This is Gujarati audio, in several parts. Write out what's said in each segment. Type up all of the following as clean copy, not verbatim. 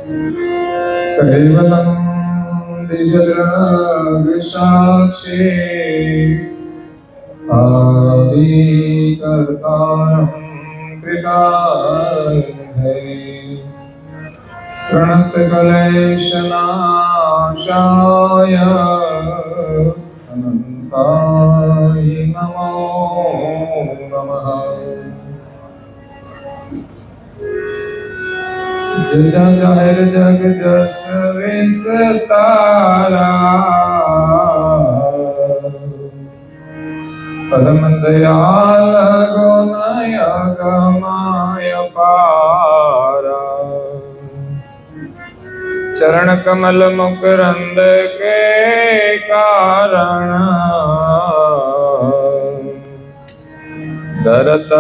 कैवलं दिव्यद्रव्यसाक्षी आदिकर्तारं कृपानिधे प्रणतक्लेशनाशाय अनन्ताय नमो नमः। जय जाहिर जग जस विस्तारा परम दयाल गुणय गमाय पारा चरण कमल मुकुरंद के कारण दरत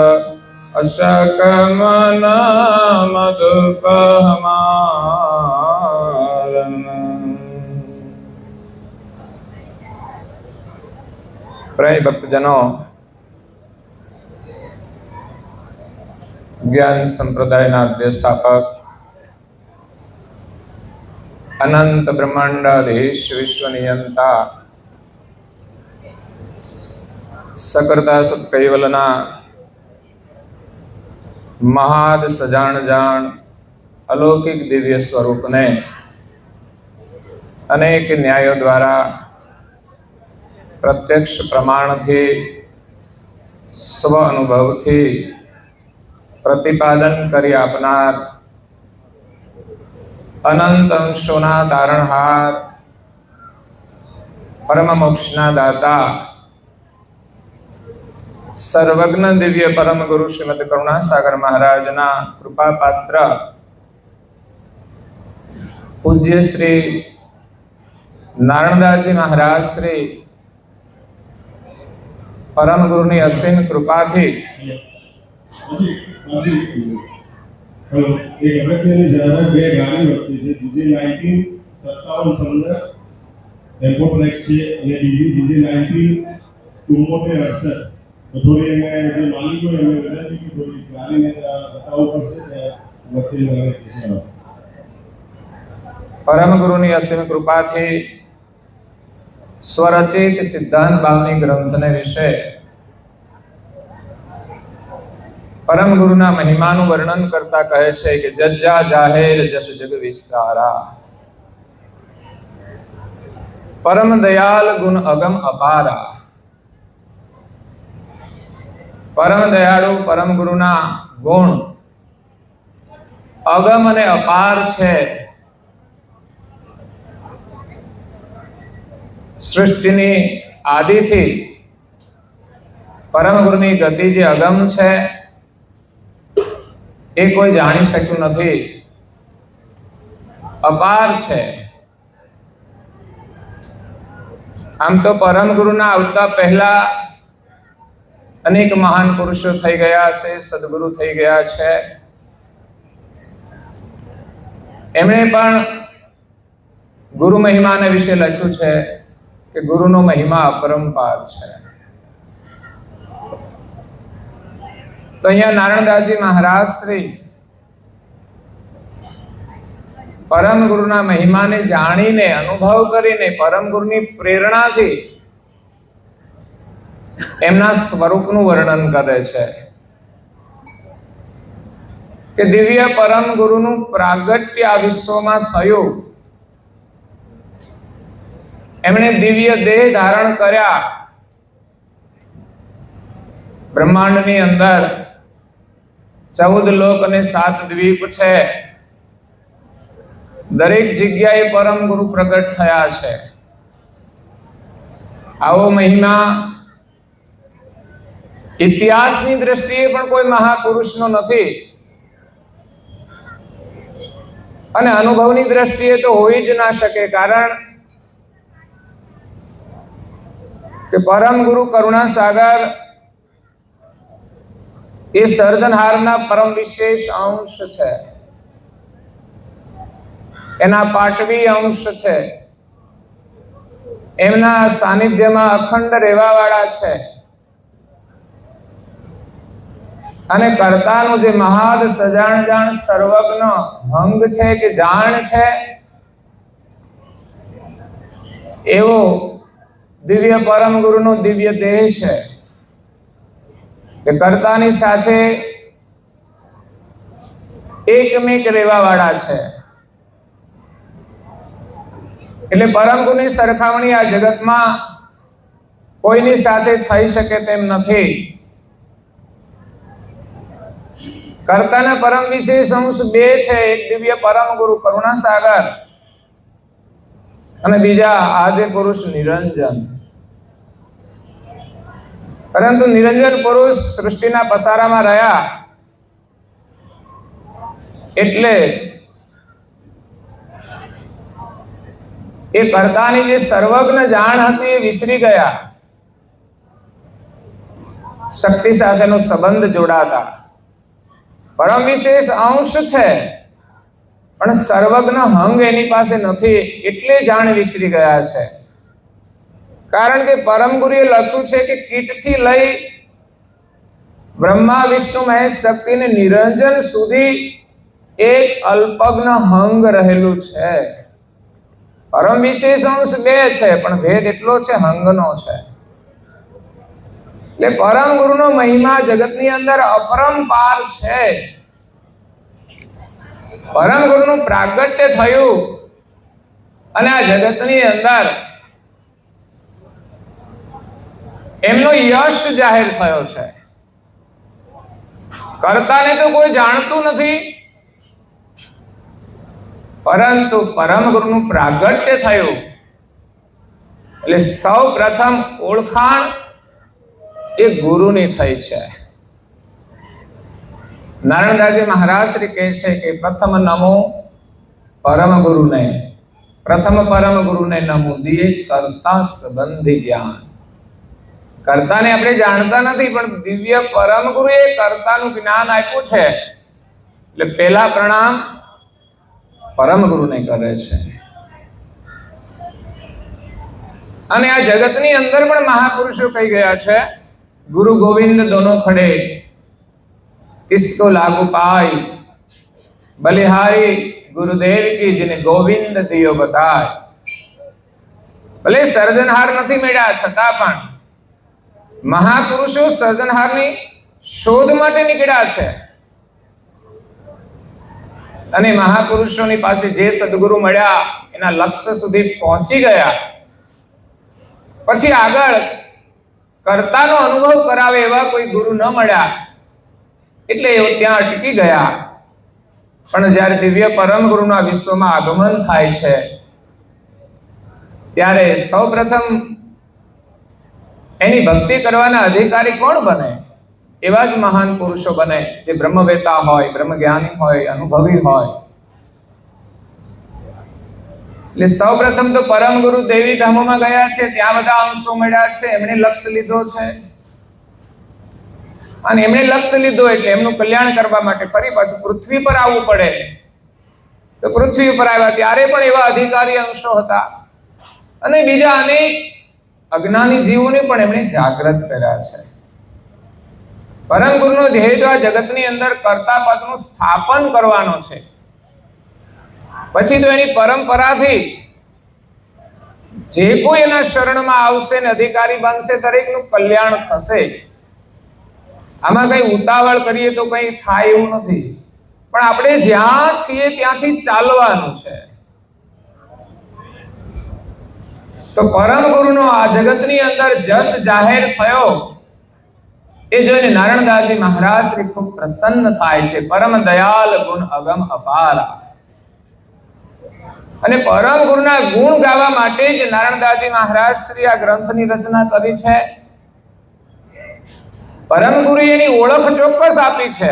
अशकमन मधुपहमारन। प्रिय भक्तजनों, ज्ञान संप्रदायना अध्यस्थापक अनंत ब्रह्मांडाधीश विश्व नियंता सकर्ता सत्कैवलना महाद सजाण जाण अलौकिक दिव्य स्वरूप ने अनेक न्यायों द्वारा प्रत्यक्ष प्रमाण थी स्व अनुभव थी प्रतिपादन करी आपनार अनंत अंशोना तारणहार परम मोक्षना दाता सर्वज्ञ दिव्य परम गुरु श्रीमद करुणासागर महाराजना कृपा पात्र पूज्य श्री नारायणदास जी महाराज श्री परम गुरु ની અસીમ કૃપાથી એક અગત્યની જાહેરાત બે ગાડી વચ્ચે છે. જીજે 1957 ટેમ્પોપ્લેક્સ છે અને જીજે 19 तो थोड़ी मैं जो मालिक को हमें विनती की थोड़ी गाड़ी में बताओ पड़શે वच्चे लगे છે. परम गुरु ની અસીમ કૃપાથી स्वरचित सिद्धांत भावनी ग्रंथ ने विषय परम गुरुना महिमाનું વર્ણન કરતા કહે છે કે જज्जा જાહેર જસ જગ વિસ્તારા परम दयाल गुण अगम अपारा। परम दयालु परम गुरुना गुण अगम अने अपार छे। सृष्टिनी आदिथी परम गुरुनी गति जे अगम छे ए कोई जाणी शक्यु नथी, अपार छे। आम तो परम गुरुना आवता पहला अनेक महान पुरुषो थई गया छे, सद्गुरु थई गया छे। एमणे पण गुरु महिमा ने विषय लख्युं छे कि गुरुनो महिमा अपरंपार छे। तो अहींया नारायणदास जी महाराज श्री परम गुरुना महिमा ने जाणीने अनुभव करीने परम गुरुनी प्रेरणाथी एमना स्वरूपનું વર્ણન કરે છે કે દિવ્ય પરમ ગુરુનું પ્રાગટ્ય આ વિશ્વમાં થયું। એમણે દિવ્ય દેહ ધારણ કર્યા। બ્રહ્માંડની અંદર 14 લોક અને 7 દ્વીપ છે। દરેક જગ્યાએ પરમ ગુરુ પ્રગટ થયા છે। આવો મહિમા इतिहासनी दृष्टिए पण कोई महापुरुषनो नथी अने अनुभवनी दृष्टिए तो होई ज ना शके। कारण के परम गुरु करुणा सागर ए सर्जनहारना परम विशेष अंश छे, एना पाटवी अंश छे, एमना सानिध्यमां अखंड रहेवावाळा छे। અને કર્તાનું જે મહાદ સજાણ જાણ સર્વજ્ઞ હંગ છે કે જાણ છે, એવો દિવ્ય પરમ ગુરુનો દિવ્ય દેહ છે કે કર્તાની સાથે એકમેક રહેવા વાળા છે. એટલે પરમ ગુરુની સરખામણી આ જગતમાં કોઈની સાથે થઈ શકે તેમ નથી. કર્તાના પરમ વિશેષ અંશ બે છે, એક દિવ્ય પરમ ગુરુ કરુણા સાગર અને બીજા આદિ પુરુષ નિરંજન. પરંતુ નિરંજન પુરુષ સૃષ્ટિના પસારામાં રહ્યા એટલે એ કર્તાની જે સર્વજ્ઞ જાણ હતી એ વિસરી ગયા. શક્તિ સાથેનો સંબંધ જોડાતા પરમ વિશેષ અંશ છે, પણ સર્વજ્ઞ હંગ એની પાસે નથી, એટલે જાણ વિસરી ગયા છે. કારણ કે પરમ ગુરુએ લખ્યું છે કે કીટથી લઈ બ્રહ્મા વિષ્ણુ મહેશ શક્તિ ને નિરંજન સુધી એક અલ્પજ્ઞ હંગ રહેલું છે. પરમ વિશેષ અંશ બે છે, પણ ભેદ એટલો છે હંગનો છે. એટલે પરમ ગુરુનો મહિમા જગતની અંદર અપરંપાર છે. પરમ ગુરુનું પ્રાગટ્ય થયું અને આ જગતની અંદર એમનો યશ જાહેર થયો છે. કર્તાને તો કોઈ જાણતું નથી, પરંતુ પરમ ગુરુનું પ્રાગટ્ય થયું એટલે સૌ પ્રથમ ઓળખાણ એ ગુરુની થઈ છે. નારાયણદાસજી મહારાજ શ્રી કહે છે કે પ્રથમ નમો પરમ ગુરુને, પ્રથમ પરમ ગુરુને નમો દિયે કર્તા સંબંધી જ્ઞાન. કર્તાને આપણે જાણતા નથી, પણ દિવ્ય પરમ ગુરુએ કર્તાનું જ્ઞાન આપ્યું છે એટલે પહેલા પ્રણામ પરમ ગુરુને કરે છે. અને આ જગતની અંદર પણ મહાપુરુષો કહી ગયા છે, ગુરુ ગોવિંદ દોનો ખડે કિસકો લાગુ પાય, બલિહારી ગુરુદેવ કી जिन्हें ગોવિંદ દિયો બતાય. ભલે સર્જનહાર નથી મળ્યા છતાં પણ મહાપુરુષો સર્જનહારની શોધ માટે નીકળ્યા છે. અને મહાપુરુષોની પાસે જે સદગુરુ મળ્યા એના લક્ષ્ય સુધી પહોંચી ગયા, પછી આગળ કર્તાનો અનુભવ કરાવે એવા કોઈ ગુરુ ન મળ્યા એટલે એ ત્યાં અટકી ગયા. પણ જ્યારે દિવ્ય પરમ ગુરુના વિશ્વમાં આગમન થાય છે ત્યારે સૌપ્રથમ એની ભક્તિ કરવાના અધિકારી કોણ બને? એવા જ મહાન પુરુષો બને જે બ્રહ્મવેતા હોય, બ્રહ્મજ્ઞાની હોય, અનુભવી હોય. એટલે સૌપ્રથમ તો પરમ ગુરુ દેવી ધામોમાં ગયા છે, ત્યાં બધા અંશો મળ્યા છે, એમણે લક્ષ્ય લીધો છે. અને એમણે લક્ષ્ય લીધો એટલે એમનું કલ્યાણ કરવા માટે ફરી પાછું પૃથ્વી પર આવવું પડે. તો પૃથ્વી ઉપર આવ્યા ત્યારે પણ એવા અધિકારી અંશો હતા અને બીજા અનેક અજ્ઞાની જીવોને પણ એમણે જાગૃત કર્યા છે. પરમ ગુરુનો ધ્યેય તો આ જગતની અંદર કર્તા પદનું સ્થાપન કરવાનો છે. પછી તો એની પરંપરાથી જે કોઈ એના શરણમાં આવશે ને અધિકારી બનશે દરેકનું કલ્યાણ થશે. આમાં કઈ ઉતાવળ કરીએ તો કઈ થાય એવું નથી, પણ આપણે જ્યાં છીએ ત્યાંથી ચાલવાનું છે. તો પરમ ગુરુનો આ જગતની અંદર જસ જાહેર થયો એ જોઈને નારાયણદાસજી મહારાજ શ્રી ખૂબ પ્રસન્ન થાય છે. પરમ દયાલ ગુણ અગમ અપારા. અને પરમ ગુરુના ગુણ ગાવા માટે જ નારાયણદાસજી મહારાજ શ્રી આ ગ્રંથની રચના કરી છે. પરમ ગુરુએ એની ઓળખ ચોક્કસ આપી છે,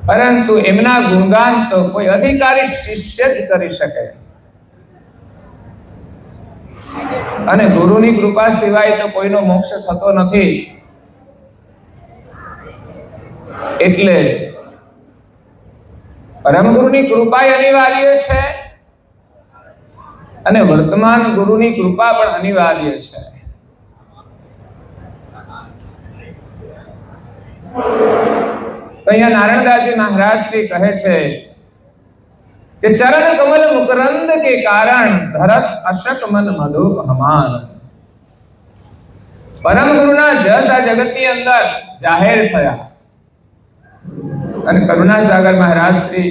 પરંતુ એમના ગુણગાન તો કોઈ અધિકારી શિષ્ય જ કરી શકે. અને ગુરુની કૃપા સિવાય તો કોઈનો મોક્ષ થતો નથી. એટલે પરમ ગુરુની કૃપા અનિવાર્ય છે અને વર્તમાન ગુરુની કૃપા પણ અનિવાર્ય છે. અહીંયા નારાયણદાસજી મહારાજ શ્રી કહે છે कि चरण कमल मुकरंद के कारण धरत अशक मन मधु हमान। परम गुरुना जस आ जगतनी अंदर जाहिर थया અને કરુણા સાગર મહારાજ શ્રી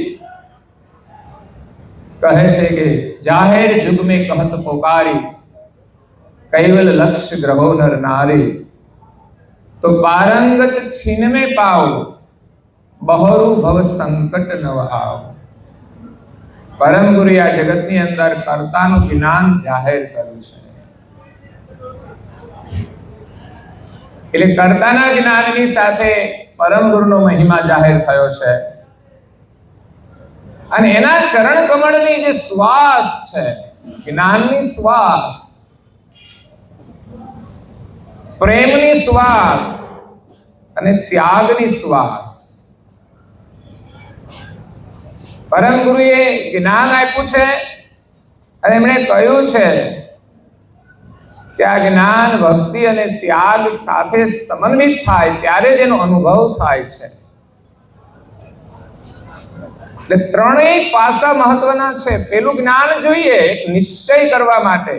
કહે છે કે જાહેર जुग में कहत पुकारी कैवल लक्ष्य ग्रहो नर नारी तो पारंगत छीन में पाओ बहरू भव संकट न आओ। परम गुरु आ जगतनी अंदर कर्ताનું જ્ઞાન જાહેર કર્યું છે એટલે કર્તાના જ્ઞાનની સાથે પરમ ગુરુનો મહિમા જાહેર થયો છે અને એના ચરણ કમળની જે શ્વાસ છે જ્ઞાનની શ્વાસ પ્રેમની શ્વાસ અને ત્યાગની શ્વાસ પરમ ગુરુએ જ્ઞાન આપ્યું છે અને એમણે કહ્યું છે કે આ જ્ઞાન ભક્તિ અને ત્યાગ સાથે સમન્વિત થાય ત્યારે જ એનો અનુભવ થાય છે એટલે ત્રણેય પાસા મહત્વના છે। પેલું જ્ઞાન જોઈએ એક નિશ્ચય કરવા માટે,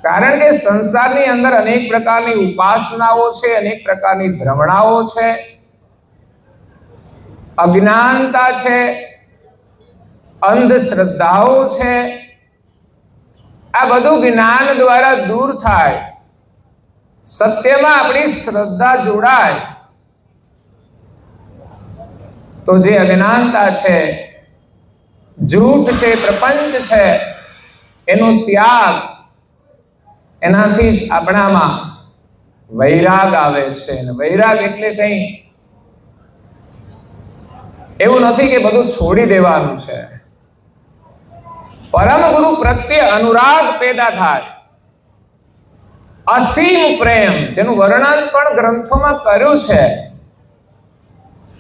કારણ કે સંસારની અંદર અનેક પ્રકારની ઉપાસનાઓ છે, અનેક પ્રકારની ભ્રમણાઓ છે, અજ્ઞાનતા છે, અંધશ્રદ્ધાઓ છે। આ બધું જ્ઞાન દ્વારા દૂર થાય, સત્યમાં આપણી શ્રદ્ધા જોડાય તો જે અજ્ઞાનતા છે, झूठ છે, પ્રપંચ છે, એનો ત્યાગ, એનાથી જ આપણામાં વૈરાગ આવે છે। અને વૈરાગ એટલે કંઈ એવું નથી કે બધું છોડી દેવાનું છે, परम गुरु प्रत्ये अनुराग पैदा थाय, असीम प्रेम जेनु वर्णन पण ग्रंथों कर्યું છે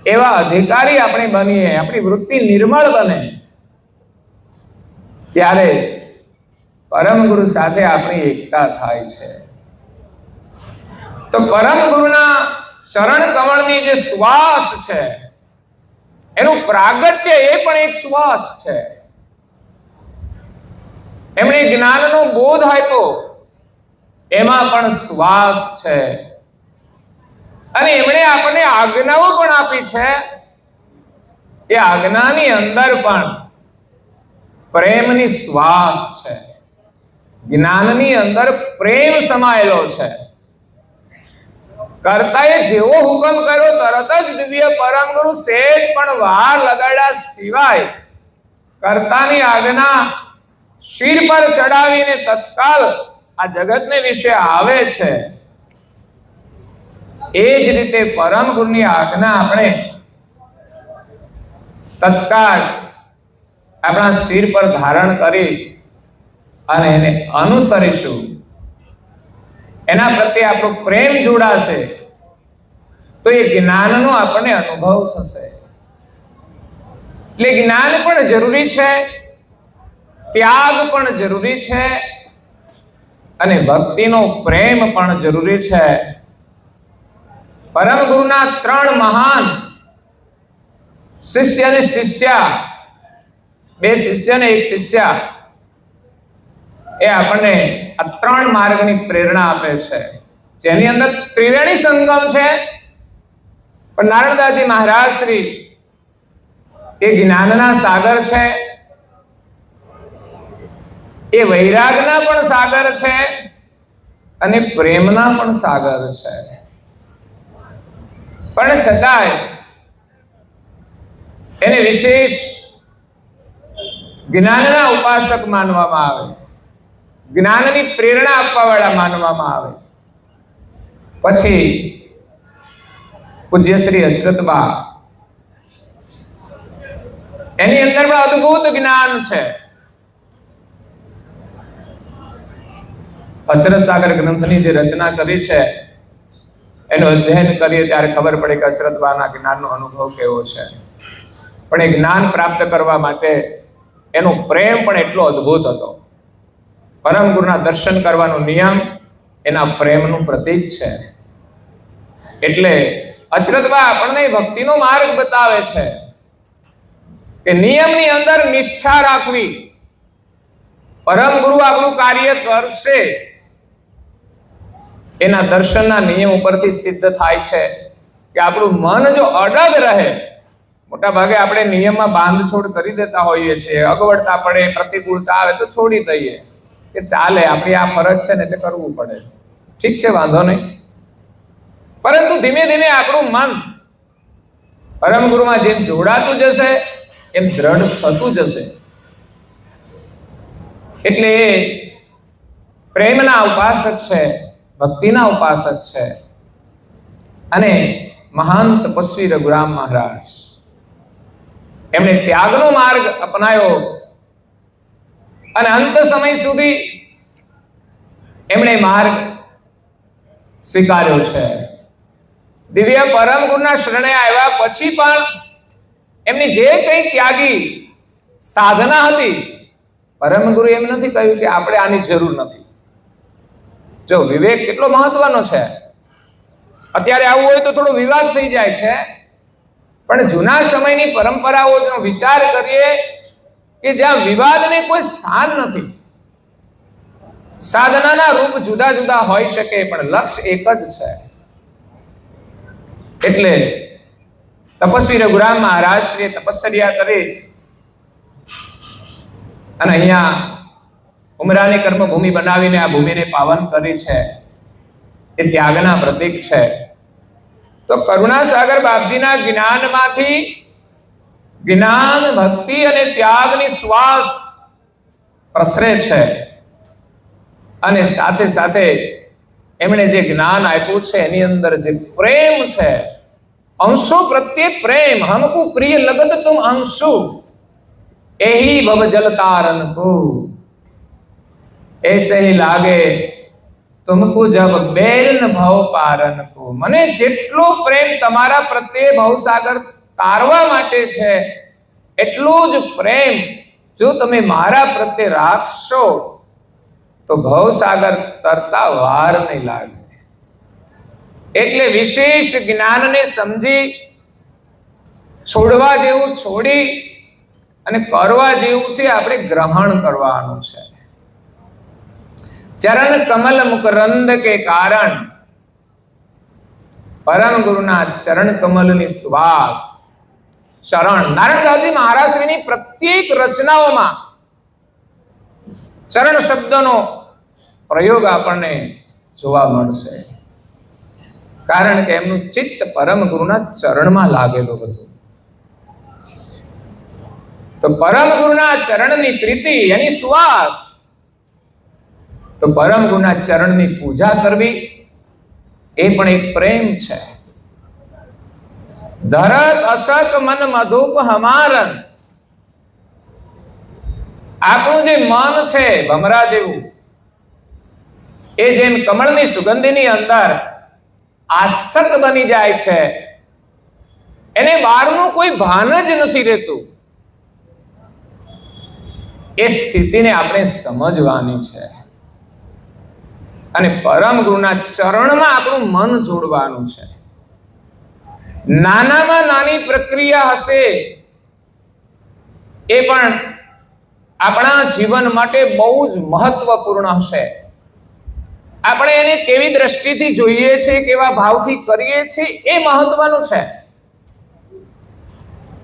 एवा अधिकारी આપણે બનીએ, આપણી વૃત્તિ નિર્મળ બને ત્યારે પરમ ગુરુ સાથે આપણી એકતા થાય છે। તો પરમ ગુરુના ચરણ કમળની જે શ્વાસ છે એનું પ્રાગટ્ય એ પણ એક શ્વાસ છે। એમણે જ્ઞાનનો બોધ આપ્યો એમાં પણ શ્વાસ છે અને એમણે આપણને આજ્ઞાઓ પણ આપી છે। એ આજ્ઞાની અંદર પણ પ્રેમની શ્વાસ છે, જ્ઞાનની અંદર પ્રેમ સમાયેલો છે। કર્તાએ જેવો હુકમ કર્યો તરત જ દિવ્ય પરમ ગુરુ સેજ પણ વાર લગાડ્યા સિવાય કર્તાની આજ્ઞા શિર પર ચડાવીને તત્કાલ આ જગતને વિશે આવે છે। એ જ રીતે પરમ ગુરુની આજ્ઞા આપણે તત્કાલ આપણા શિર પર ધારણ કરી અને એને અનુસરીશું, એના પ્રત્યે આપણો પ્રેમ જોડાશે તો એ જ્ઞાનનો આપણને અનુભવ થશે। એટલે જ્ઞાન પણ જરૂરી છે, त्याग पण जरूरी है અને ભક્તિનો પ્રેમ પણ જરૂરી છે। પરમ ગુરુના ત્રણ મહાન શિષ્ય અને શિષ્યા, બે શિષ્ય ને એક શિષ્યા, એ આપણને આ ત્રણ માર્ગની પ્રેરણા આપે છે જેની અંદર ત્રિવેણી સંગમ છે। પણ નારાયણદાસજી મહારાજ શ્રી એ જ્ઞાનના સાગર છે, એ વૈરાગના પણ સાગર છે અને પ્રેમના પણ સાગર છે। પણ છતાંય એને વિશેષ જ્ઞાનના ઉપાસક માનવામાં આવે, જ્ઞાનની પ્રેરણા આપવાવાળા માનવામાં આવે। પછી પૂજ્ય શ્રી અચરતબા, એની અંદર પણ અદ્ભુત જ્ઞાન છે। અચરત સાગર ગ્રંથની જે રચના કરી છે એનું અધ્યયન કરીએ ત્યારે ખબર પડે કે અચરતબાના જ્ઞાનનો અનુભવ કેવો છે। પણ એ જ્ઞાન પ્રાપ્ત કરવા માટે એનો પ્રેમ પણ એટલો અદ્ભુત હતો। પરમ ગુરુના દર્શન કરવાનો નિયમ એના પ્રેમનું પ્રતીક છે। એટલે અચરતબા આપણને ભક્તિનો માર્ગ બતાવે છે કે નિયમની અંદર નિષ્ઠા રાખવી. પરમ ગુરુ આપણું કાર્ય કરશે એના દર્શનના નિયમ ઉપરથી સિદ્ધ થાય છે કે આપણું મન જો અડગ રહે. મોટા ભાગે આપણે નિયમમાં બાંધછોડ કરી દેતા હોઈએ છીએ, અગવડતા પડે, પ્રતિકૂળતા આવે તો છોડી દઈએ કે ચાલે, આપણી આ ફરજ છે ને એટલે કરવું પડે, ઠીક છે, વાંધો નહીં. પરંતુ ધીમે ધીમે આપણું મન પરમ ગુરુમાં જેમ જોડાતું જશે એમ દ્રઢ થતું જશે. એટલે એ પ્રેમના ઉપાસક છે, ભક્તિના ઉપાસક છે. અને મહાન તપસ્વી રઘુરામ મહારાજ એમણે ત્યાગનો માર્ગ અપનાયો અને અંત સમય સુધી એમણે માર્ગ સ્વીકાર્યો છે. દિવ્ય પરમ ગુરુના શરણે આવ્યા પછી પણ એમની જે કંઈ ત્યાગી સાધના હતી, પરમ ગુરુ એમ નથી કહ્યું કે આપણે આની જરૂર નથી. જો વિવેક કેટલો મહત્વનો છે. અત્યારે આવું હોય તો થોડો વિવાદ થઈ જાય છે, પણ જૂના સમયની પરંપરાઓનો વિચાર કરીએ કે જ્યાં વિવાદને કોઈ સ્થાન નથી. સાધનાના રૂપ જુદા જુદા હોઈ શકે પણ લક્ષ્ય એક જ છે. એટલે તપસ્વી રઘુરામ મહારાજ શ્રી તપસ્યા કરી અને અહીંયા ઉમરાની કર્મભૂમિ બનાવીને આ ભૂમિને પાવન કરી છે. એ ત્યાગના પ્રતીક છે. તો કરુણાસાગર બાપજીના જ્ઞાનમાંથી જ્ઞાન, ભક્તિ અને ત્યાગની શ્વાસ પ્રસરે છે. અને સાથે સાથે એમણે જે જ્ઞાન આપ્યું છે એની અંદર જે પ્રેમ છે, અંશો પ્રત્યે પ્રેમ, હમકુ પ્રિય લગત તુમ અંશુ એહી ભવ જલ તારન કો ऐसे ही लागे तुमको जब बैरन भव पारन को. મને જેટલો પ્રેમ તમારા પ્રત્યે ભવસાગર તારવા માટે છે એટલો જ પ્રેમ જો તમે મારા પ્રત્યે રાખશો તો ભવસાગર તરતા વાર નહીં લાગે. એટલે વિશેષ જ્ઞાનને સમજી છોડવા જેવું છોડી અને કરવા જેવું છે આપણે ગ્રહણ કરવાનું છે. चरण कमल मुकरंद के कारण परम गुरुना चरण कमलની શ્વાસ ચરણ. નારાયણદાસજી મહારાજશ્રીની પ્રત્યેક રચનાઓમાં ચરણ શબ્દનો પ્રયોગ આપણને જોવા મળશે, કારણ કે એમનું ચિત્ત પરમ ગુરુના ચરણમાં લાગેલું હતું. તો પરમ ગુરુના ચરણની પ્રીતિ એની શ્વાસ, તો પરમ ગુરુના ચરણની પૂજા કરવી એ પણ એક પ્રેમ છે. ધરત અસક મન મધુપ હમારન. આપણું જે મન છે ભમરા જેવું, એ જેમ કમળની સુગંધીની અંદર આસક્ત બની જાય છે, એને બહારનું કોઈ ભાન જ નથી રહેતું. એ સ્થિતિને આપણે સમજવાની છે અને પરમ ગુરુના ચરણમાં આપણું મન જોડવાનું છે. નાનામાં નાની પ્રક્રિયા હશે એ પણ આપણા જીવન માટે બહુ જ મહત્વપૂર્ણ હશે. આપણે એને કેવી દ્રષ્ટિથી જોઈએ છીએ, કેવા ભાવથી કરીએ છીએ એ મહત્વનું છે.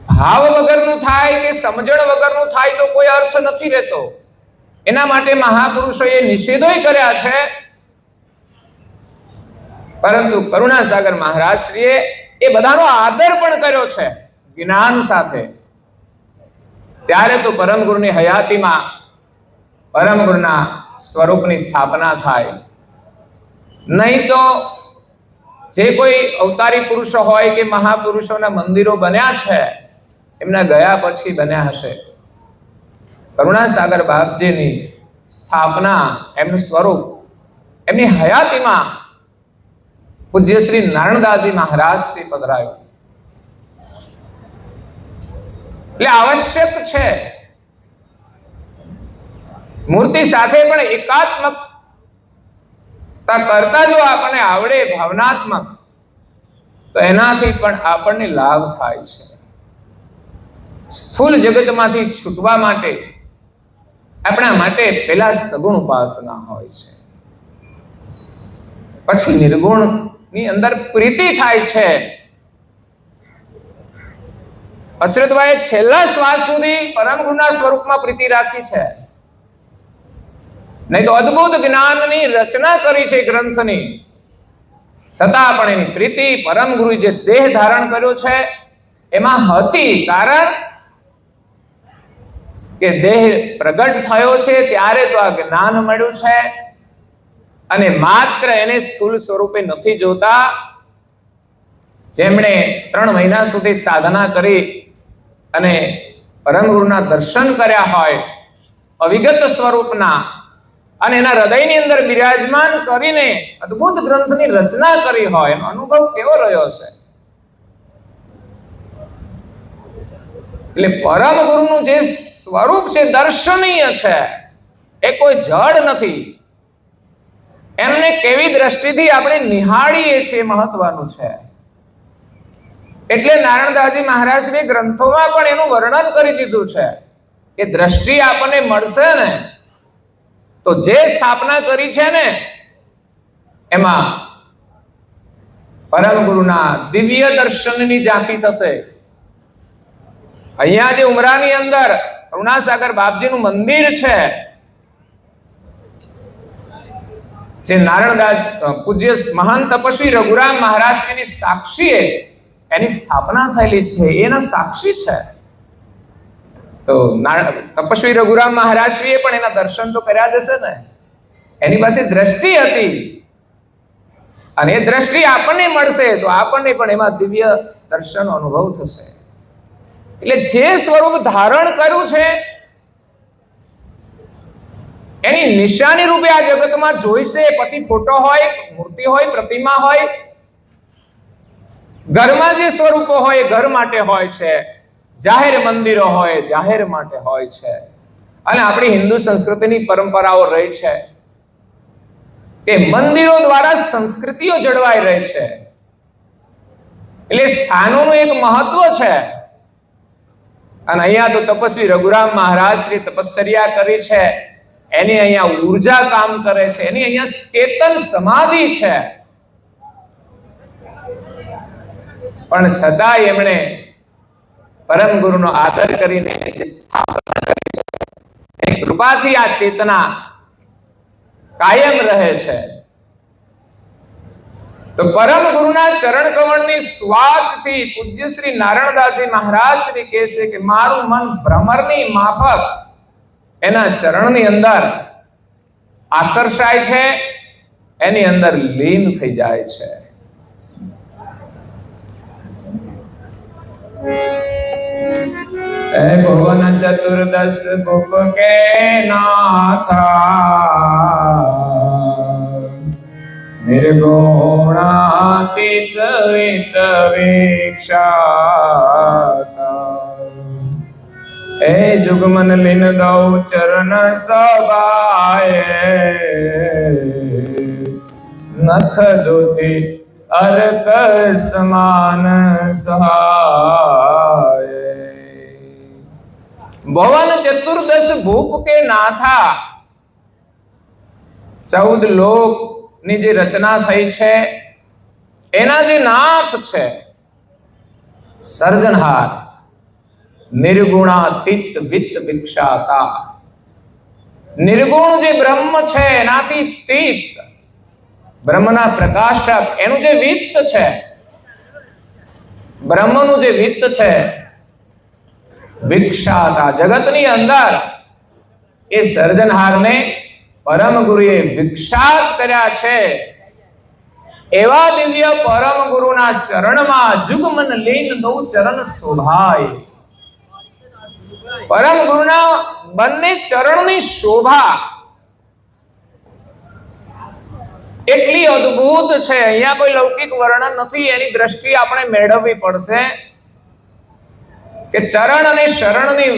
ભાવ વગરનું થાય કે સમજણ વગરનું થાય તો કોઈ અર્થ નથી રહેતો. એના માટે મહાપુરુષોએ નિષેધોય કર્યા છે, પરંતુ કરુણાસાગર મહારાજશ્રીએ એ બધાનો આદર પણ કર્યો છે જ્ઞાન સાથે. ત્યારે તો પરમ ગુરુની હયાતીમાં પરમ ગુરુના સ્વરૂપની સ્થાપના થાય. નહીં તો જે કોઈ અવતારી પુરુષો હોય કે મહાપુરુષોના મંદિરો બન્યા છે એમના ગયા પછી બન્યા હશે. કરુણાસાગર બાપજીની સ્થાપના, એમનું સ્વરૂપ એમની હયાતીમાં પૂજ્ય શ્રી નારાયણદાસજી મહારાજ શ્રી પધરાયો. એટલે આવશ્યક છે મૂર્તિ સાથે પણ એકાત્મકતા કરતા જો આપણને આવડે ભાવનાત્મક, તો એનાથી પણ આપણને લાભ થાય છે. સ્થૂલ જગતમાંથી છૂટવા માટે આપણા માટે પહેલા સગુણ ઉપાસના હોય છે, પછી નિર્ગુણ ની અંદર પ્રીતિ થાય છે. અચરતભાઈએ છેલ્લા શ્વાસ સુધી પરમ ગુરુના સ્વરૂપમાં પ્રીતિ રાખી છે. નહીં તો અદ્ભુત જ્ઞાનની રચના કરી છે ગ્રંથની, છતાં પણ એની પ્રીતિ પરમ ગુરુ જે દેહ ધારણ કર્યો છે એમાં હતી. કારણ કે દેહ પ્રગટ થયો છે ત્યારે તો આ જ્ઞાન મળ્યું છે, અને માત્ર એને સ્થૂળ સ્વરૂપે નથી જોતા. જેમણે 3 મહિના સુધી સાધના કરી અને પરમ ગુરુના દર્શન કર્યા હોય અવિગત સ્વરૂપના, અને એના હૃદયની અંદર બિરાજમાન કરીને અદ્ભુત ગ્રંથની રચના કરી હોય, એનો અનુભવ કેવો રહ્યો છે. એટલે પરમ ગુરુનું જે સ્વરૂપ છે દર્શનીય છે, એ કોઈ જડ નથી. એમને કેવી દ્રષ્ટિથી આપણે નિહાળીએ છીએ મહત્વનું છે. એટલે નારાયણદાસજી મહારાજે ગ્રંથોમાં પણ એનું વર્ણન કરી દીધું છે કે દ્રષ્ટિ આપણને મળશે ને તો જે સ્થાપના કરી છે ને એમાં પરમ ગુરુના દિવ્ય દર્શનની ઝાંખી થશે. અહીંયા જે ઉમરાની અંદર કરુણાસાગર બાપજીનું મંદિર છે, જે નારાયણદાસ પૂજ્ય મહાન તપસ્વી રઘુરામ મહારાજની સાક્ષીએ એની સ્થાપના થયેલી છે, એના સાક્ષી છે. તો તપસ્વી રઘુરામ મહારાજશ્રીએ પણ એના દર્શન તો કર્યા જશે ને. એની પાસે દ્રષ્ટિ હતી, અને એ દ્રષ્ટિ આપણને મળશે તો આપણને પણ એમાં દિવ્ય દર્શન અનુભવ થશે. એટલે જે સ્વરૂપ ધારણ કર્યું છે એની નિશાની રૂપે આ જગતમાં જોઈશે. પછી ફોટો હોય, મૂર્તિ હોય, પ્રતિમા હોય, ઘરમાં જે સ્વરૂપો હોય એ ઘર માટે હોય છે, જાહેર મંદિરો હોય જાહેર માટે હોય છે. અને આપણી હિન્દુ સંસ્કૃતિની પરંપરાઓ રહી છે કે મંદિરો દ્વારા સંસ્કૃતિઓ જળવાઈ રહી છે. એટલે સ્થાનોનું એક મહત્વ છે. અને અહીંયા તો તપસ્વી રઘુરામ મહારાજ શ્રી તપશ્ચર્યા કરી છે, એની અહીંયા ઉર્જા કામ કરે છે, એની અહીંયા ચેતન સમાધિ છે. પણ છતાંય એમણે પરમ ગુરુનો આદર કરીને સ્થાપના કરી છે. એની કૃપાથી આ ચેતના કાયમ રહે છે. તો પરમ ગુરુના ચરણ કમળની શ્વાસથી પૂજ્ય શ્રી નારાયણદાસજી મહારાજ શ્રી કહે છે કે મારું મન ભ્રમરની માફક એના ચરણની અંદર આકર્ષાય છે, એની અંદર લીન થઈ જાય છે. એ ભુવન ચતુર્દશ ભુવ કે નાથા નિર્ગુણાતીત વિત વિક્ષાતા એ જુગમન લીન દૌ ચરણ સભાએ નખ દુતી અર્ક સમાન સહાય. ભુવન ચતુર્દશ ભૂપ કે નાથા, 14 લોક ની જે રચના થઈ છે એના જે નાથ છે, સર્જનહાર, નિર્ગુણાતીત વિત વિક્ષાતા. નિર્ગુણ જે બ્રહ્મ છે એનાથી તીત, બ્રહ્મના પ્રકાશક, એનું જે વિત્ત છે, બ્રહ્મનું જે વિત્ત છે, વિક્ષાતા, જગતની અંદર એ સર્જનહારને પરમ ગુરુએ વિક્ષાત કર્યા છે. એવા દિવ્ય પરમ ગુરુના ચરણમાં જુગમન લીન દો ચરણ શોભાય. પરમ ગુરુના બંને ચરણની શોભા એટલી અદ્ભુત છે, અહીંયા કોઈ લૌકિક વર્ણન નથી. એની દ્રષ્ટિ આપણે મેળવવી પડશે કે ચરણ અને શરણની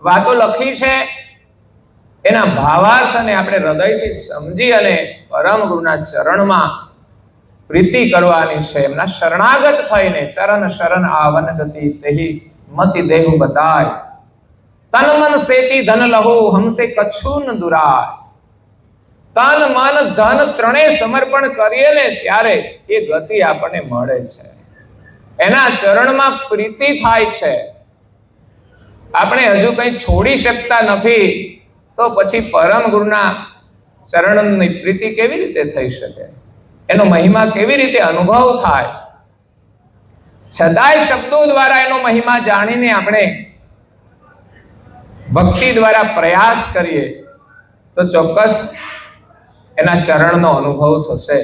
વાતો લખી છે, એના ભાવાર્થને આપણે હૃદયથી સમજી અને પરમ ગુરુના ચરણમાં પ્રીતિ કરવાની છે, એમના શરણાગત થઈને ચરણ શરણ આવન ગતિ તેહી મતિ દેહુ બતાય, તન મન સેતી ધન લહુ હમસે કછું ન દુરાય. તન મન ધન ત્રણેય સમર્પણ કરીએ ને ત્યારે એ ગતિ આપણને મળે છે, એના ચરણમાં પ્રીતિ થાય છે. આપણે હજુ કંઈ છોડી શકતા નથી તો પછી પરમ ગુરુના ચરણની પ્રીતિ કેવી રીતે થઈ શકે, એનો મહિમા કેવી રીતે અનુભવ થાય? છતાંય શબ્દો દ્વારા એનો મહિમા જાણીને આપણે ભક્તિ દ્વારા પ્રયાસ કરીએ તો ચોક્કસ એના ચરણનો અનુભવ થશે.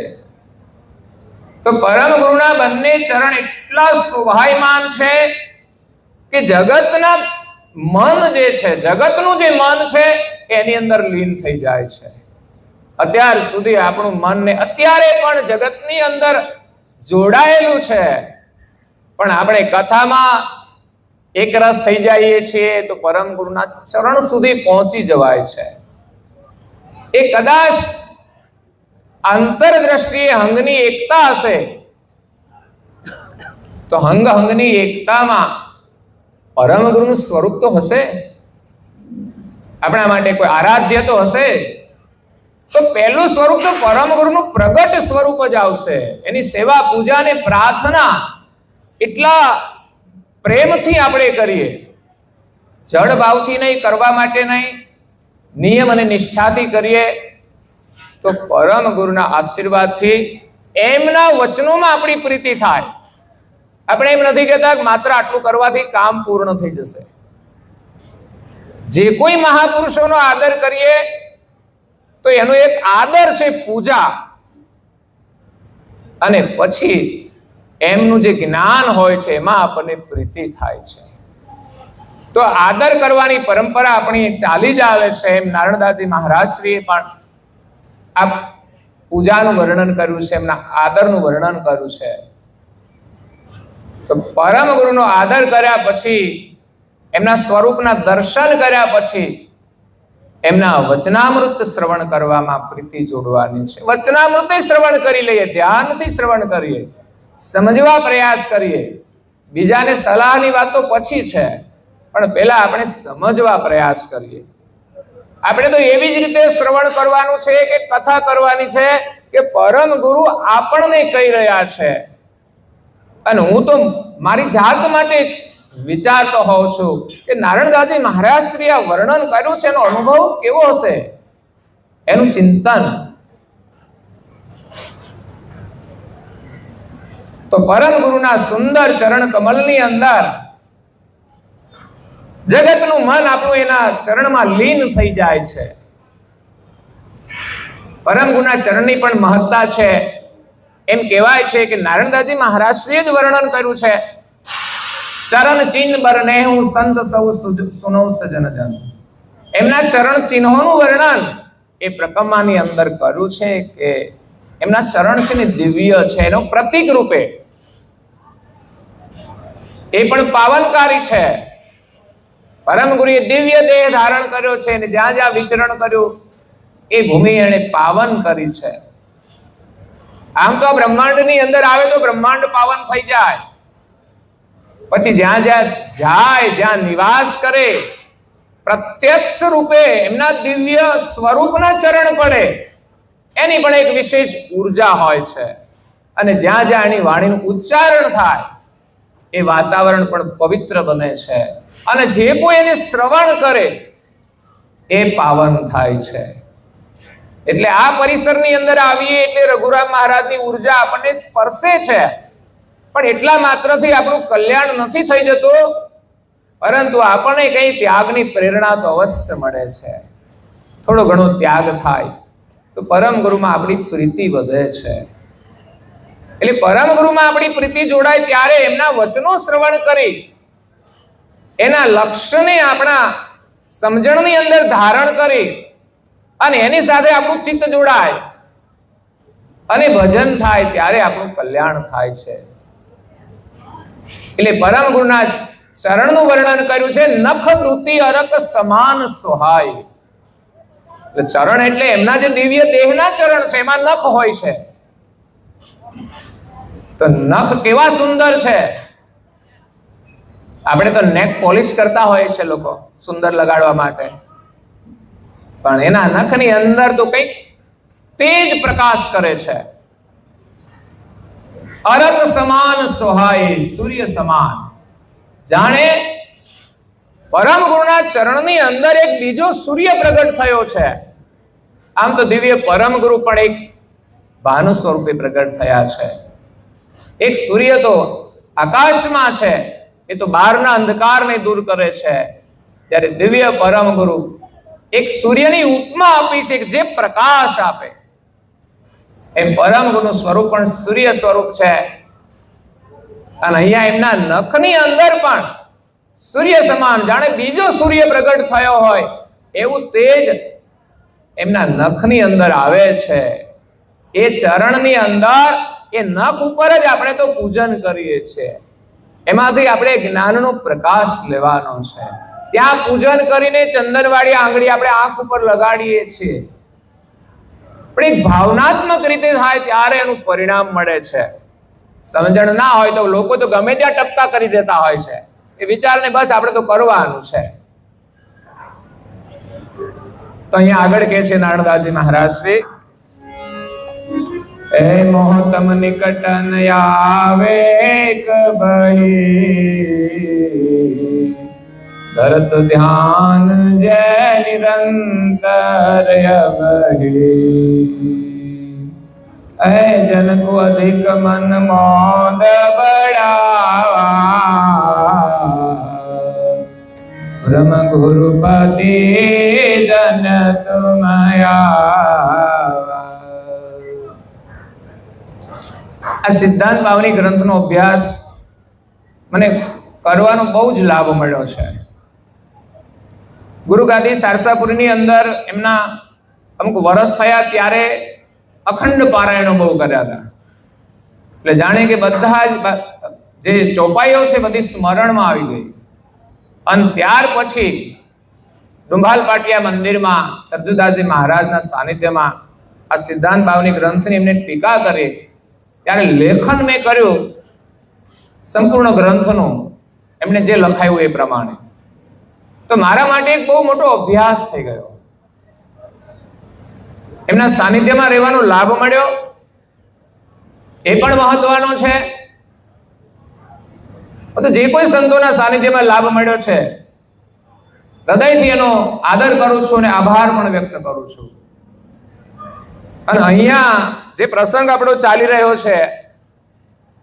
તો પરમ ગુરુના બંને ચરણ એટલા શોભાયમાન છે કે જગતના મન જે છે, જગતનું જે મન છે એની અંદર લીન થઈ જાય છે. અત્યાર સુધી આપણું મન ને અત્યારે પણ જગતની અંદર જોડાયેલું છે, પણ આપણે કથામાં એકરસ થઈ જઈએ છીએ તો પરમ ગુરુના ચરણ સુધી પહોંચી જવાય છે. એ કદાચ આંતરદ્રષ્ટિએ હંગની એકતા હશે તો હંગની એકતામાં પરમ ગુરુનું સ્વરૂપ તો હશે, આપણા માટે કોઈ આરાધ્ય તો હશે. તો પહેલું સ્વરૂપ તો પરમ ગુરુનું પ્રગટ સ્વરૂપ જ આવશે. એની સેવા પૂજા ને પ્રાર્થના એટલા પ્રેમથી આપણે કરીએ, જડ ભાવથી નહીં, કરવા માટે નહીં, નિયમ અને નિષ્ઠાથી કરીએ તો પરમ ગુરુના આશીર્વાદથી એમના વચનોમાં આપણી પ્રીતિ થાય. આપણે એમ નથી કહેતા કે માત્ર આટલું કરવાથી કામ પૂર્ણ થઈ જશે. જે કોઈ મહાપુરુષોનો આદર કરીએ તો એનો એક આદર છે પૂજા, અને પછી એમનું જે જ્ઞાન હોય છે એમાં આપણને પ્રીતિ થાય છે. તો આદર કરવાની પરંપરા આપણી ચાલી જ આવે છે. એમ નારણદાસજી મહારાજશ્રીએ પણ આ પૂજાનું વર્ણન કર્યું છે, એમના આદરનું વર્ણન કર્યું છે. તો પરમ ગુરુનો આદર કર્યા પછી, એમના સ્વરૂપના દર્શન કર્યા પછી એમના વચનામૃત શ્રવણ કરવામાં પ્રીતિ જોડવાની છે. વચનામૃતે શ્રવણ કરી લઈએ, ધ્યાનથી શ્રવણ કરીએ, સમજવા પ્રયાસ કરીએ. બીજાને સલાહની વાત તો પછી છે, પણ પહેલા આપણે સમજવા પ્રયાસ કરીએ. આપણે તો એવી જ રીતે શ્રવણ કરવાનું છે કે કથા કરવાની છે કે પરમ ગુરુ આપણને કહી રહ્યા છે. અને હું તો મારી જાત માટે જ વિચારતો હોઉં છું કે નારણદાસજી મહારાજ શ્રી આ વર્ણન કર્યું છે, એનો અનુભવ કેવો હશે, એનું ચિંતન. તો પરમ ગુરુના સુંદર ચરણ કમલની અંદર જગતનું મન આપણું એના ચરણમાં લીન થઈ જાય છે. પરમ ગુરુના ચરણની પણ મહત્તા છે. એમ કહેવાય છે કે નારણદાસજી મહારાજશ્રીએ જ વર્ણન કર્યું છે, ચરણ ચિહ્ન બરને હું સંત સૌ સુનો સજન જન. એમના ચરણ ચિહ્નોનું વર્ણન એ પ્રકરણની અંદર કર્યું છે કે એમના ચરણ છે ને દિવ્ય છે, એનો પ્રતીક રૂપે એ પણ પાવનકારી છે. પરમ ગુરુએ દિવ્ય દેહ ધારણ કર્યો છે અને જ્યાં જ્યાં વિચરણ કર્યું એ ભૂમિ એને પાવન કરી છે. આમ તો બ્રહ્માંડની અંદર આવે તો બ્રહ્માંડ પાવન થઈ જાય, પછી જ્યાં જ્યાં જાય, જ્યાં નિવાસ કરે, પ્રત્યક્ષ રૂપે એમના દિવ્ય સ્વરૂપના ચરણ પડે, એની પણ એક વિશેષ ઉર્જા હોય છે. અને જ્યાં જ્યાં એની વાણીનું ઉચ્ચારણ થાય એ વાતાવરણ પણ પવિત્ર બને છે, અને જે કોઈ એને શ્રવણ કરે એ પાવન થાય છે. એટલે આ પરિસરની અંદર આવીએ એટલે રઘુરામ મહારાજની ઉર્જા આપણને સ્પર્શે છે. પણ એટલા માત્રથી આપણું કલ્યાણ નથી થઈ જતું, પરંતુ આપણને કઈ ત્યાગની પ્રેરણા તો અવશ્ય મળે છે. થોડો ઘણો ત્યાગ થાય તો પરમ ગુરુમાં આપણી પ્રીતિ વધે છે. એટલે પરમ ગુરુમાં આપણી પ્રીતિ જોડાય ત્યારે એમના વચનો શ્રવણ કરી એના લક્ષ્યને આપણા સમજણની અંદર ધારણ કરી અને એની સાથે આપણું ચિત્ત જોડાય અને ભજન થાય ત્યારે આપણું કલ્યાણ થાય છે. એટલે પરમ ગુરુના ચરણનું વર્ણન કર્યું છે, નખ દૂતી અરક સમાન સોહાય. એટલે ચરણ એટલે એમના જે દિવ્ય દેહના ચરણ છે, એમાં નખ હોય છે. તો નખ કેવા સુંદર છે. આપણે તો નેક પોલિશ કરતા હોય છે લોકો સુંદર લગાડવા માટે, પણ એના નખની અંદર તો કંઈક તેજ પ્રકાશ કરે છે. અરક સમાન સોહાય, સૂર્ય સમાન. જાણે પરમ ગુરુના ચરણની અંદર એક બીજો સૂર્ય પ્રગટ થયો છે. આમ તો દિવ્ય પરમ ગુરુ પણ એક ભાનુ સ્વરૂપે પ્રગટ થયા છે. એક સૂર્ય તો આકાશમાં છે, એ તો બહારના અંધકારને દૂર કરે છે, ત્યારે દિવ્ય પરમ ગુરુ એક સૂર્યની ઉપમા આપી છે કે જે પ્રકાશ આપે. એમ પરમ ગુરુનું સ્વરૂપ પણ સૂર્ય સ્વરૂપ છે. અને અહીંયા એમના નખની અંદર પણ સૂર્ય સમાન, જાણે બીજો સૂર્ય પ્રગટ થયો હોય એવું તેજ એમના નખની અંદર આવે છે. એ ચરણની અંદર, એ નખ ઉપર જ આપણે તો પૂજન કરીએ છીએ. એમાંથી આપણે જ્ઞાનનો પ્રકાશ લેવાનો છે. ત્યાં પૂજન કરીને ચંદનવાળી આંગળી આપણે આંખ ઉપર લગાડીએ છીએ, પણ એક ભાવનાત્મક રીતે થાય ત્યારે એનું પરિણામ મળે છે. સમજણ ના હોય તો લોકો તો ગમે ત્યાં ટપકા કરી દેતા હોય છે. એ વિચારને બસ આપણે તો કરવાનું છે. તો અહીંયા આગળ કે છે નારદાજી મહારાજ શ્રી, એ મોહતમ નિકટ ન આવે કબહી, કરત ધ્યાન જય નિરંતર અવહી. એ જनको અધિક મન મોદ બડાવા, બ્રહ્મ ગુરુપતિ જન તુમયા. આ સિદ્ધાંત બાવની ગ્રંથનો અભ્યાસ મને કરવાનો બહુ જ લાભ મળ્યો છે. ગુરુગાદી સારસાપુરની અંદર એમના અમુક વર્ષ થયા ત્યારે અખંડ પારાયણો બહુ કર્યા હતા. એટલે જાણે કે બધા જ જે ચોપાઈઓ છે બધી સ્મરણમાં આવી ગઈ. અને ત્યાર પછી ડુંભાલ પાટિયા મંદિરમાં સરજુદાસજી મહારાજના સાનિધ્યમાં આ સિદ્ધાંત બાવની ગ્રંથની એમને ટીકા કરી. ત્યારે લેખન મેં કર્યું સંપૂર્ણ ગ્રંથનું, એમને જે લખાયું એ પ્રમાણે. તો મારા માટે એક બહુ મોટો અભ્યાસ થઈ ગયો. એમના સાનિધ્યમાં રહેવાનો લાભ મળ્યો, એ પણ મહત્વનો છે. તો જે કોઈ સંતોના સાનિધ્યમાં લાભ મળ્યો છે, હૃદયથી એનો આદર કરું છું અને આભાર પણ વ્યક્ત કરું છું. અને અહીંયા જે પ્રસંગ આપણો ચાલી રહ્યો છે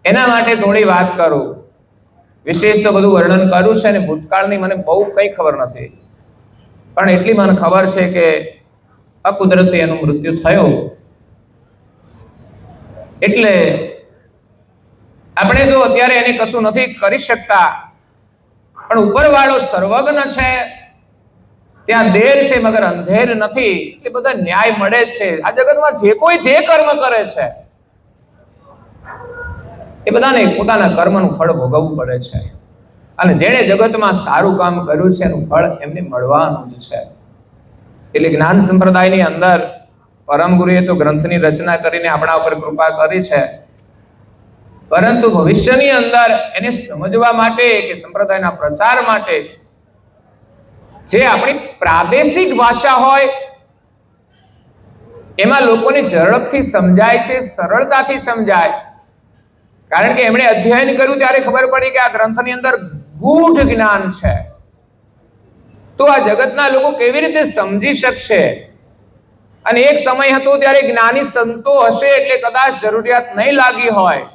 એના માટે થોડી વાત કરું. વિશેષ તો બધું વર્ણન કર્યું છે અને ભૂતકાળની મને બહુ કંઈ ખબર નથી, પણ એટલી મને ખબર છે કે અકુદરતી એનું મૃત્યુ થયું. એટલે આપણે તો અત્યારે એને કશું નથી કરી શકતા, પણ ઉપરવાળો સર્વજ્ઞ છે, ત્યાં દેર છે મગર અંધેર નથી. એટલે બધા ન્યાય મળે છે. આ જગતમાં જે કોઈ જે કર્મ કરે છે એ બધાને પોતાના કર્મનું ફળ ભોગવવું પડે છે. અને જેણે જગતમાં સારું કામ કર્યું છે એનું ફળ એમને મળવાનું જ છે. એટલે જ્ઞાન સંપ્રદાયની અંદર પરમ ગુરુએ તો ગ્રંથની રચના કરીને આપણા ઉપર કૃપા કરી છે, પરંતુ ભવિષ્યની અંદર એને સમજવા માટે કે સંપ્રદાયના પ્રચાર માટે જે આપણી પ્રાદેશિક ભાષા હોય એમાં લોકોને ઝડપથી સમજાય છે, સરળતાથી સમજાય. કારણ કે એમણે અધ્યયન કર્યું ત્યારે ખબર પડી કે આ ગ્રંથની અંદર ગૂઢ જ્ઞાન છે. તો આ જગતના લોકો કેવી રીતે સમજી શકશે? અને એક સમય હતો ત્યારે જ્ઞાની સંતો હશે એટલે કદાચ જરૂરિયાત નહીં લાગી હોય,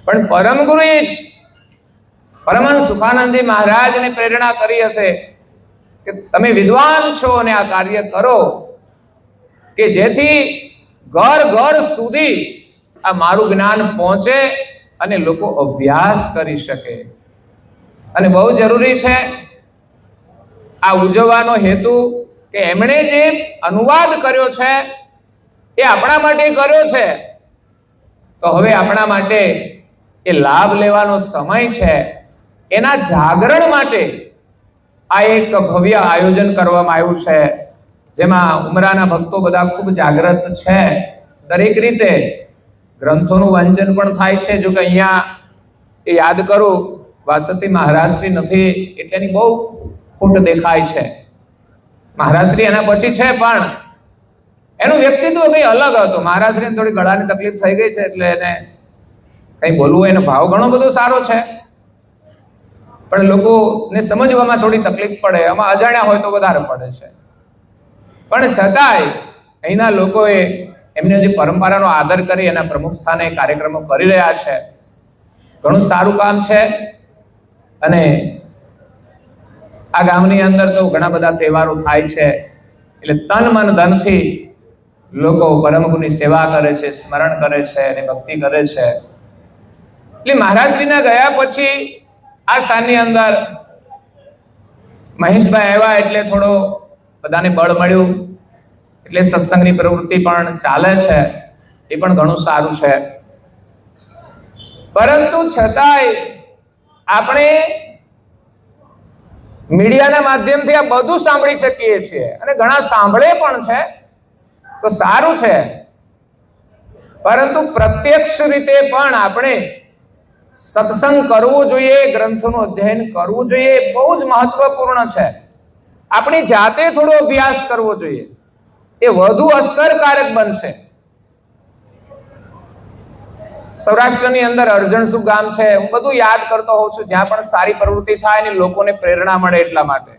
પણ પરમ ગુરુએ જ પરમહંસ સુખાનંદજી મહારાજને પ્રેરણા કરી હશે કે તમે વિદ્વાન છો અને આ કાર્ય કરો કે જેથી ઘર ઘર સુધી આ મારું જ્ઞાન પહોંચે અને લોકો અભ્યાસ કરી શકે. અને બહુ જરૂરી છે આ ઉજવવાનો હેતુ કે એમણે જે અનુવાદ કર્યો છે એ આપણા માટે કર્યો છે, તો હવે આપણા માટે એ લાભ લેવાનો સમય છે. એના જાગરણ માટે આ એક ભવ્ય આયોજન કરવામાં આવ્યું છે, જેમાં ઉમરાના ભક્તો બધા ખૂબ જાગૃત છે દરેક રીતે. ગ્રંથોનું વાંચન પણ થાય છે. જો કે અહીંયા એ યાદ કરું, વાસંતી મહારાજશ્રી નથી એટલે એની બહુ ખોટ દેખાય છે. મહારાજશ્રી એના પછી છે, પણ એનું વ્યક્તિત્વ કંઈ અલગ હતું. મહારાજશ્રીને થોડી ગળાની તકલીફ થઈ ગઈ છે એટલે એને કંઈ બોલવું, એનો ભાવ ઘણો બધો સારો છે, પણ લોકોને સમજવામાં થોડી તકલીફ પડે. આમાં અજાણ્યા હોય તો વધારે પડે છે. પણ છતાંય અહીંના લોકોએ એમને જે પરંપરાનો આદર કરી એના પ્રમુખ સ્થાને કાર્યક્રમો કરી રહ્યા છે. ઘણું સારું કામ છે. અને આ ગામની અંદર તો ઘણા બધા તહેવારો થાય છે, એટલે તન મન ધનથી લોકો પરમગુરુની સેવા કરે છે, સ્મરણ કરે છે અને ભક્તિ કરે છે. એટલે મહારાજશ્રીના ગયા પછી આ સ્થાનની અંદર મહેશભાઈ આવ્યા એટલે થોડો બધાને બળ મળ્યું, એટલે સત્સંગની પ્રવૃત્તિ પણ ચાલે છે. એ પણ ઘણું સારું છે. પરંતુ છતાંય આપણે મીડિયાના માધ્યમથી આ બધું સાંભળી શકીએ છીએ અને ઘણા સાંભળે પણ છે, તો સારું છે. પરંતુ પ્રત્યક્ષ રીતે પણ આપણે સત્સંગ કરવો જોઈએ, ગ્રંથોનું અધ્યયન કરવું જોઈએ. બહુ જ મહત્વપૂર્ણ છે. આપણી જાતે થોડો અભ્યાસ કરવો જોઈએ, એ વધુ અસરકારક બનશે. સૌરાષ્ટ્રની અંદર અરજણસુ ગામ છે, હું બધું યાદ કરતો હોઉં છું, જ્યાં પણ સારી પ્રવૃત્તિ થાય ને લોકોને પ્રેરણા મળે એટલા માટે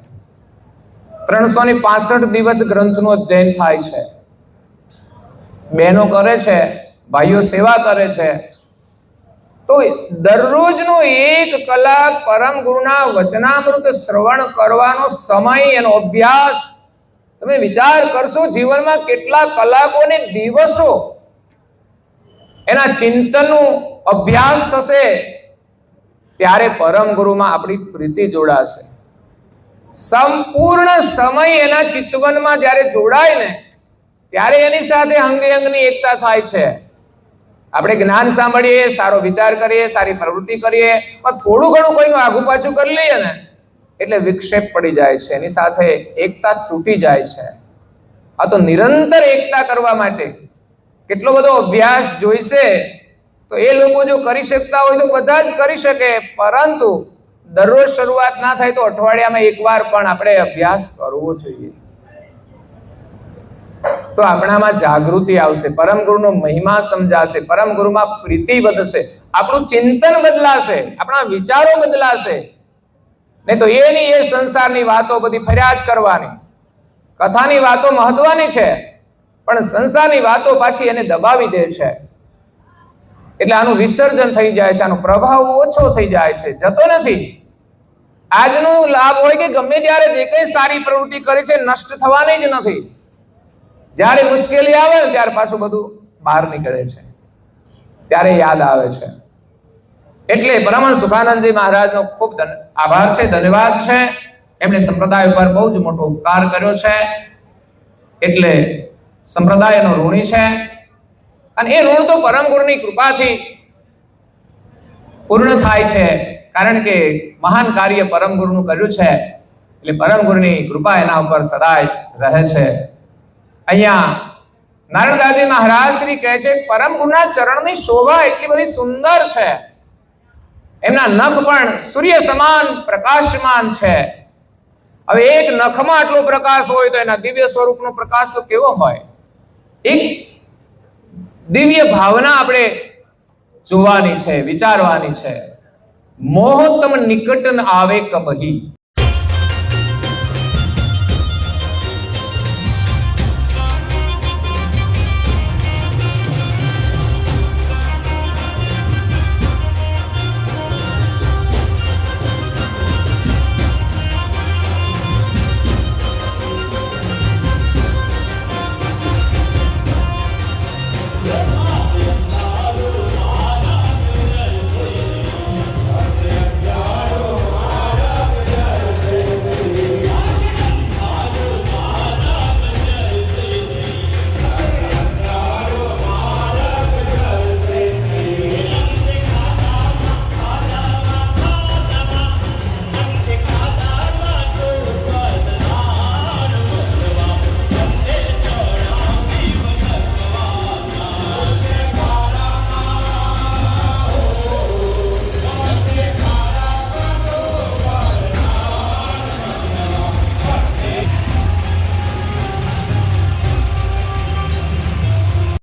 365 દિવસ ગ્રંથનું અધ્યયન થાય છે. બહેનો કરે છે, ભાઈઓ સેવા કરે છે. તો દરરોજનો 1 કલાક પરમ ગુરુના વચનામૃત શ્રવણ કરવાનો સમય, એનો અભ્યાસ, તમે વિચાર કરશો જીવનમાં કેટલા કલાકો ને દિવસો એના ચિંતનનો અભ્યાસ થશે, ત્યારે પરમ ગુરુમાં આપણી પ્રીતિ જોડાશે. સંપૂર્ણ સમય એના ચિંતવનમાં જ્યારે જોડાય ને, ત્યારે એની સાથે અંગે અંગની એકતા થાય છે. આપણે જ્ઞાન સાંભળીએ, સારો વિચાર કરીએ, સારી પ્રવૃત્તિ કરીએ, પણ થોડું ઘણું કોઈનું આગુ પાછું કરી લઈએ ને એટલે વિક્ષેપ પડી જાય છે, એની સાથે એકતા તૂટી જાય છે. આ તો નિરંતર એકતા કરવા માટે કેટલો બધો અભ્યાસ જોઈશે. તો એ લોકો જો કરી શકતા હોય તો બધા જ કરી શકે, પરંતુ દરરોજ શરૂઆત ના થાય તો અઠવાડિયામાં એકવાર પણ આપણે અભ્યાસ કરવો જોઈએ. તો આપણામાં જાગૃતિ આવશે, પરમ ગુરુનો મહિમા સમજાશે, પરમ ગુરુમાં પ્રીતિ વધશે, આપણું ચિંતન બદલાશે, આપણા વિચારો બદલાશે. નહીં તો એની એ સંસારની વાતો બધી ફર્યા જ કરવાની. કથાની વાતો મહત્વની છે, પણ સંસારની વાતો પાછી એને દબાવી દે છે. એટલે આનું વિસર્જન થઈ જાય છે, આનો પ્રભાવ ઓછો થઈ જાય છે, જતો નથી. આજનો લાભ હોય કે ગમે ત્યારે જે કઈ સારી પ્રવૃત્તિ કરી છે નષ્ટ થવાની જ નથી. જ્યારે મુશ્કેલી આવે ને ત્યારે પાછું બધું બહાર નીકળે છે, ત્યારે યાદ આવે છે. એટલે પરમહંસ સુખાનંદજી મહારાજનો ખૂબ આભાર છે, ધન્યવાદ છે. એમણે સંપ્રદાય ઉપર બહુ જ મોટો ઉપકાર કર્યો છે, એટલે સંપ્રદાયનો ઋણી છે. અને એ ઋણ તો પરમ ગુરુની કૃપાથી પૂર્ણ થાય છે, કારણ કે મહાન કાર્ય પરમ ગુરુનું કર્યું છે, એટલે પરમ ગુરુની કૃપા એના ઉપર સદાય રહે છે. અહીંયા નારણદાસજી મહારાજ શ્રી કહે છે, પરમ ગુરુના ચરણની શોભા એટલી બધી સુંદર છે, એમના નખ પણ સૂર્ય સમાન પ્રકાશમાન છે. હવે એક નખમાં આટલો પ્રકાશ હોય તો એના દિવ્ય સ્વરૂપનો પ્રકાશ તો કેવો હોય? એક દિવ્ય ભાવના આપણે જોવાની છે, વિચારવાની છે. મોહતમ નિકટ ન આવે કબહી,